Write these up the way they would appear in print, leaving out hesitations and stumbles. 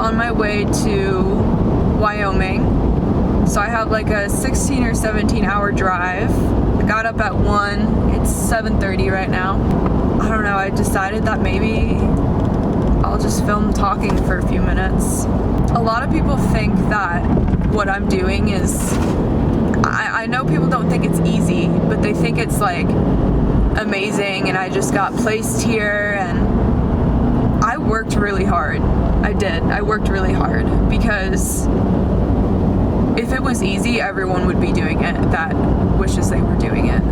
on my way to Wyoming. So I have like a 16 or 17 hour drive. I got up at 1. It's 7:30 right now. I don't know, I decided that maybe I'll just film talking for a few minutes. A lot of people think that what I'm doing is, I know people don't think it's easy, but they think it's like amazing and I just got placed here, and I worked really hard. I worked really hard, because if it was easy, everyone would be doing it that wishes they were doing it.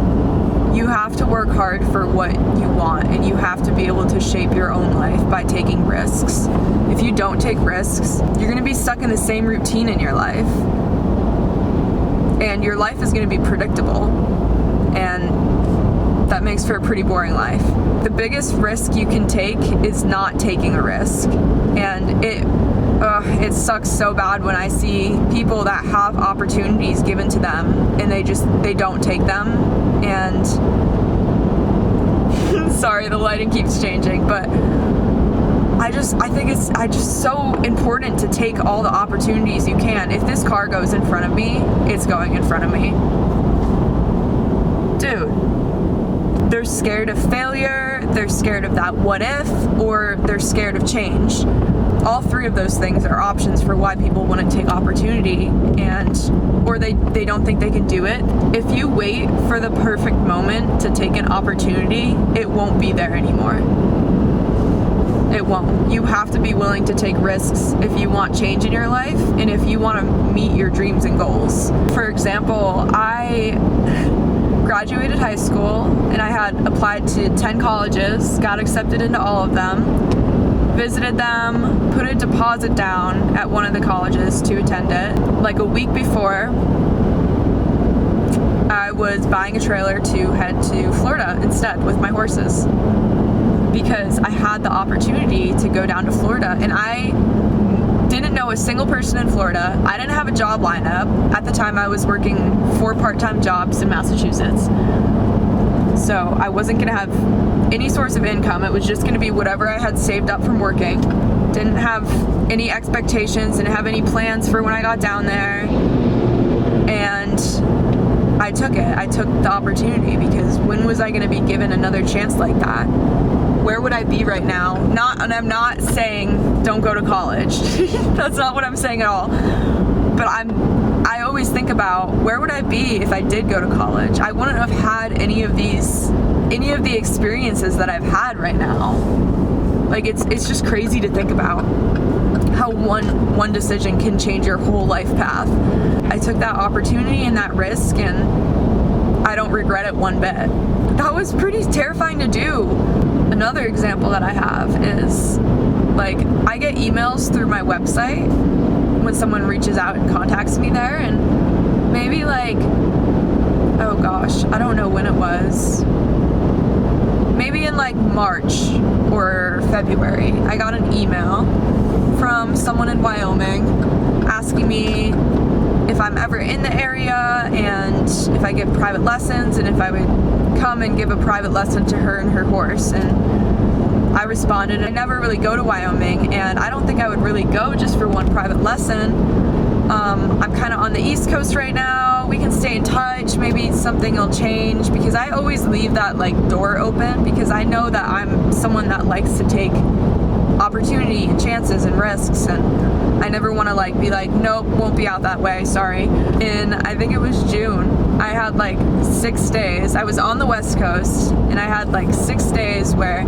You have to work hard for what you want, and you have to be able to shape your own life by taking risks. If you don't take risks, you're gonna be stuck in the same routine in your life. And your life is gonna be predictable. And that makes for a pretty boring life. The biggest risk you can take is not taking a risk. And it sucks so bad when I see people that have opportunities given to them and they don't take them. And sorry, the lighting keeps changing, but I think it's just so important to take all the opportunities you can. If this car goes in front of me, it's going in front of me. Dude, they're scared of failure, they're scared of that what if, or they're scared of change. All three of those things are options for why people wouldn't take opportunity, or they don't think they can do it. If you wait for the perfect moment to take an opportunity, it won't be there anymore. It won't. You have to be willing to take risks if you want change in your life and if you want to meet your dreams and goals. For example, I graduated high school and I had applied to 10 colleges, got accepted into all of them, visited them, put a deposit down at one of the colleges to attend it. Like a week before, I was buying a trailer to head to Florida instead with my horses, because I had the opportunity to go down to Florida, and I didn't know a single person in Florida. I didn't have a job lineup. At the time, I was working 4 part-time jobs in Massachusetts. So I wasn't gonna have any source of income. It was just gonna be whatever I had saved up from working. Didn't have any expectations, didn't have any plans for when I got down there. And I took it. I took the opportunity, because when was I gonna be given another chance like that? Where would I be right now? And I'm not saying don't go to college. That's not what I'm saying at all. But I always think about, where would I be if I did go to college? I wouldn't have had any of the experiences that I've had right now. Like, it's just crazy to think about how one decision can change your whole life path. I took that opportunity and that risk, and I don't regret it one bit. That was pretty terrifying to do. Another example that I have is, like, I get emails through my website when someone reaches out and contacts me there, and maybe like, oh gosh, I don't know when it was, maybe in like March or February, I got an email from someone in Wyoming asking me if I'm ever in the area and if I give private lessons, and if I would come and give a private lesson to her and her horse. And I responded, I never really go to Wyoming, and I don't think I would really go just for one private lesson. I'm kind of on the East Coast right now. We can stay in touch. Maybe something will change, because I always leave that like door open, because I know that I'm someone that likes to take opportunity and chances and risks, and I never want to like be like, nope, won't be out that way, sorry. In, I think it was June, I had like 6 days. I was on the West Coast, and I had like 6 days where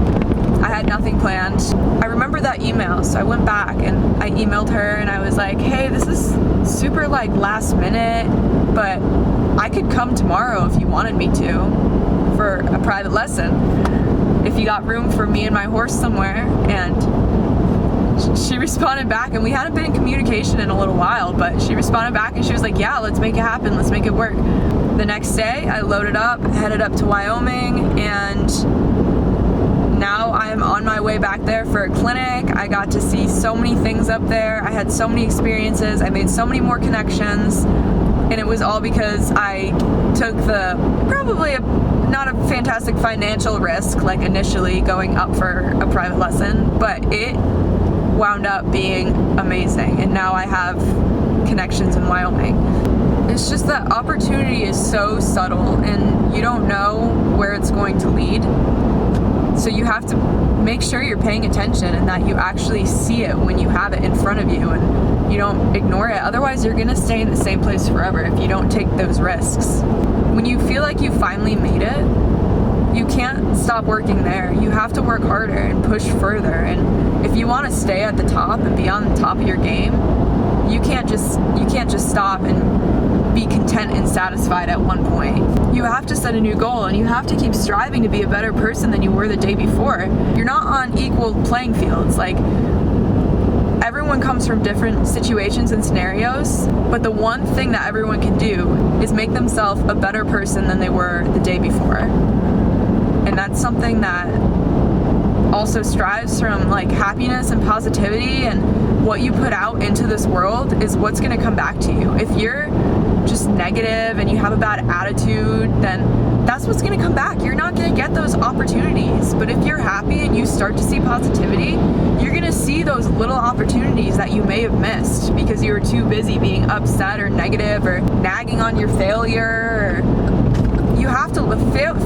I had nothing planned. I remember that email, so I went back and I emailed her and I was like, hey, this is super like last minute, but I could come tomorrow if you wanted me to for a private lesson, if you got room for me and my horse somewhere. And she responded back, and we hadn't been in communication in a little while, but she responded back and she was like, yeah, let's make it happen, let's make it work. The next day I loaded up, headed up to Wyoming, and now I'm on my way back there for a clinic. I got to see so many things up there. I had so many experiences. I made so many more connections, and it was all because I took the not a fantastic financial risk, like initially going up for a private lesson, but it wound up being amazing, and now I have connections in Wyoming. It's just that opportunity is so subtle and you don't know where it's going to lead. So you have to make sure you're paying attention and that you actually see it when you have it in front of you and you don't ignore it. Otherwise, you're gonna stay in the same place forever if you don't take those risks. When you feel like you finally made it, you can't stop working there. You have to work harder and push further. And if you want to stay at the top and be on the top of your game, you can't just stop and be content and satisfied at one point. You have to set a new goal and you have to keep striving to be a better person than you were the day before. You're not on equal playing fields. Like, everyone comes from different situations and scenarios, but the one thing that everyone can do is make themselves a better person than they were the day before. And that's something that also strives from like happiness and positivity, and what you put out into this world is what's going to come back to you. If you're just negative and you have a bad attitude, then that's what's going to come back. You're not going to get those opportunities. But if you're happy and you start to see positivity, you're going to see those little opportunities that you may have missed because you were too busy being upset or negative or nagging on your failure. You have to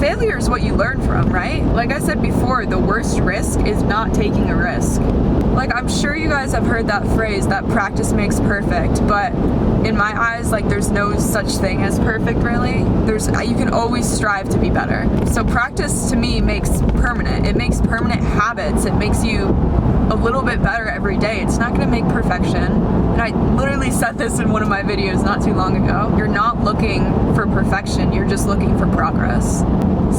failure is what you learn from, right? Like I said before, the worst risk is not taking a risk. Like, I'm sure you guys have heard that phrase that practice makes perfect, but in my eyes, like, there's no such thing as perfect, really. You can always strive to be better. So practice to me makes permanent. It makes permanent habits. It makes you a little bit better every day. It's not going to make perfection. And I literally said this in one of my videos not too long ago. You're not looking for perfection. You're just looking for progress.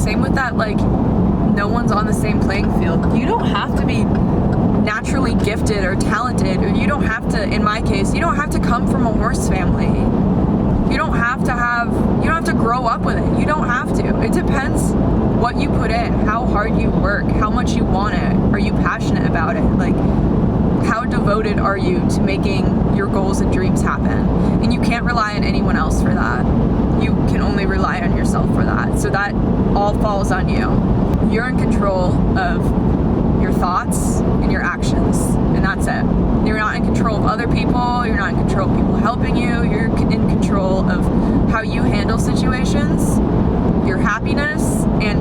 Same with that, like, no one's on the same playing field. You don't have to be naturally gifted or talented, or you don't have to, in my case, you don't have to come from a horse family. You don't have to grow up with it. You don't have to. It depends what you put in, how hard you work, how much you want it. Are you passionate about it? Like, how devoted are you to making your goals and dreams happen? And you can't rely on anyone else for that. You can only rely on yourself for that. So that all falls on you. You're in control of your thoughts and your actions, and that's it. You're not in control of other people. You're not in control of people helping you. You're in control of how you handle situations, your happiness, and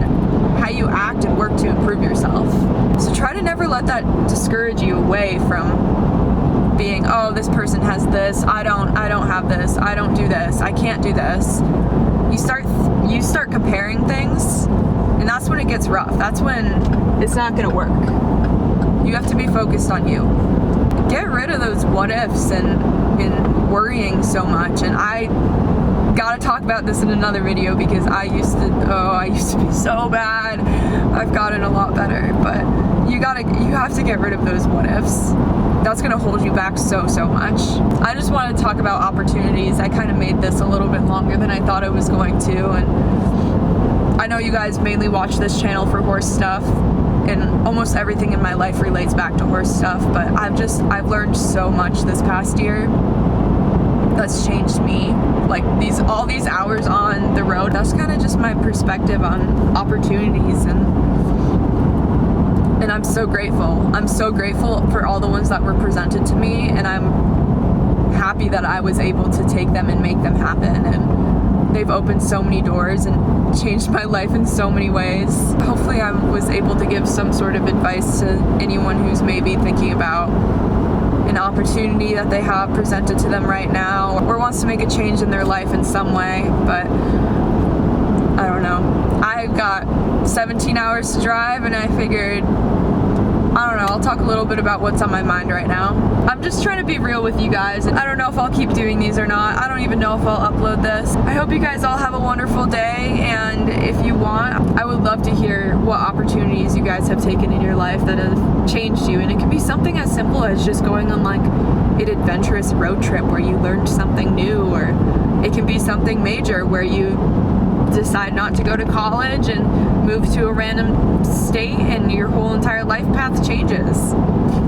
how you act and work to improve yourself. So try to never let that discourage you away from being, oh, this person has this, I don't have this, I don't do this, I can't do this. You start comparing things, and that's when it gets rough. That's when it's not going to work. You have to be focused on you. Get rid of those what ifs and worrying so much. And I gotta talk about this in another video because I used to be so bad. I've gotten a lot better, but you have to get rid of those what ifs. That's gonna hold you back so much. I just want to talk about opportunities. I kind of made this a little bit longer than I thought I was going to, and I know you guys mainly watch this channel for horse stuff, and almost everything in my life relates back to horse stuff, but I've learned so much this past year that's changed me. Like, all these hours on the road, that's kind of just my perspective on opportunities, and I'm so grateful. I'm so grateful for all the ones that were presented to me, and I'm happy that I was able to take them and make them happen, and they've opened so many doors and changed my life in so many ways. Hopefully I was able to give some sort of advice to anyone who's maybe thinking about an opportunity that they have presented to them right now, or wants to make a change in their life in some way. But I don't know. I've got 17 hours to drive, and I figured, I don't know, I'll talk a little bit about what's on my mind right now. I'm just trying to be real with you guys. I don't know if I'll keep doing these or not. I don't even know if I'll upload this. I hope you guys all have a wonderful day, and if you want, I would love to hear what opportunities you guys have taken in your life that have changed you. And it can be something as simple as just going on like an adventurous road trip where you learned something new, or it can be something major where you decide not to go to college and move to a random state and your whole entire life path changes.